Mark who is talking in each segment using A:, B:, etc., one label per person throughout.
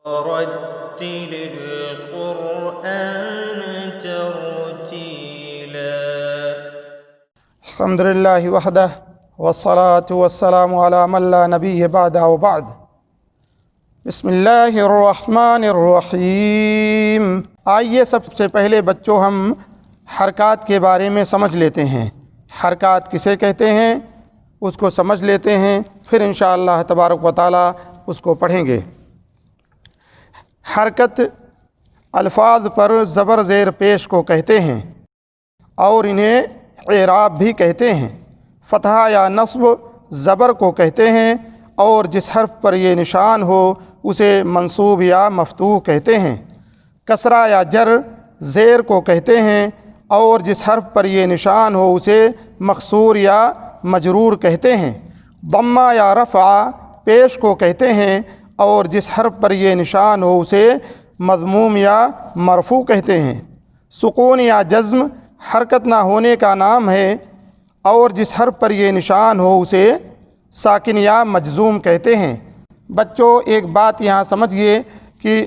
A: ورتل القرآن ترتيلا.
B: الحمد للہ وحدہ والصلاة والسلام علی من لا نبی بعدہ وبعد. بسم اللہ الرحمن الرحیم. آئیے سب سے پہلے بچوں ہم حرکات کے بارے میں سمجھ لیتے ہیں. حرکات کسے کہتے ہیں اس کو سمجھ لیتے ہیں، پھر انشاءاللہ تبارک و تعالی اس کو پڑھیں گے. حرکت الفاظ پر زبر زیر پیش کو کہتے ہیں اور انہیں اعراب بھی کہتے ہیں. فتحہ یا نصب زبر کو کہتے ہیں اور جس حرف پر یہ نشان ہو اسے منصوب یا مفتوح کہتے ہیں. کسرہ یا جر زیر کو کہتے ہیں اور جس حرف پر یہ نشان ہو اسے مکسور یا مجرور کہتے ہیں. ضمہ یا رفع پیش کو کہتے ہیں اور جس حرف پر یہ نشان ہو اسے مضموم یا مرفوع کہتے ہیں. سکون یا جزم حرکت نہ ہونے کا نام ہے اور جس حرف پر یہ نشان ہو اسے ساکن یا مجزوم کہتے ہیں. بچوں ایک بات یہاں سمجھیے کہ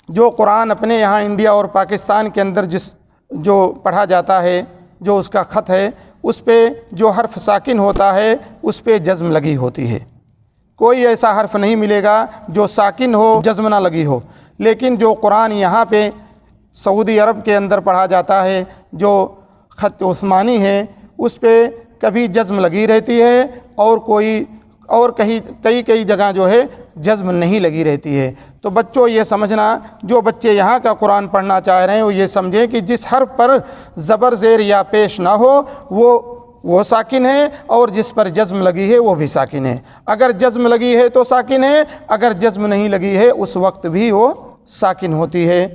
B: جو قرآن اپنے یہاں انڈیا اور پاکستان کے اندر جو پڑھا جاتا ہے، جو اس کا خط ہے، اس پہ جو حرف ساکن ہوتا ہے اس پہ جزم لگی ہوتی ہے. کوئی ایسا حرف نہیں ملے گا جو ساکن ہو جزم نہ لگی ہو. لیکن جو قرآن یہاں پہ سعودی عرب کے اندر پڑھا جاتا ہے، جو خط عثمانی ہے، اس پہ کبھی جزم لگی رہتی ہے اور کئی جگہ جو ہے جزم نہیں لگی رہتی ہے. تو بچوں یہ سمجھنا، جو بچے یہاں کا قرآن پڑھنا چاہ رہے ہیں وہ یہ سمجھیں کہ جس حرف پر زبر زیر یا پیش نہ ہو وہ ساکن ہے اور جس پر جزم لگی ہے وہ بھی ساکن ہے. اگر جزم لگی ہے تو ساکن ہے، اگر جزم نہیں لگی ہے اس وقت بھی وہ ساکن ہوتی ہے.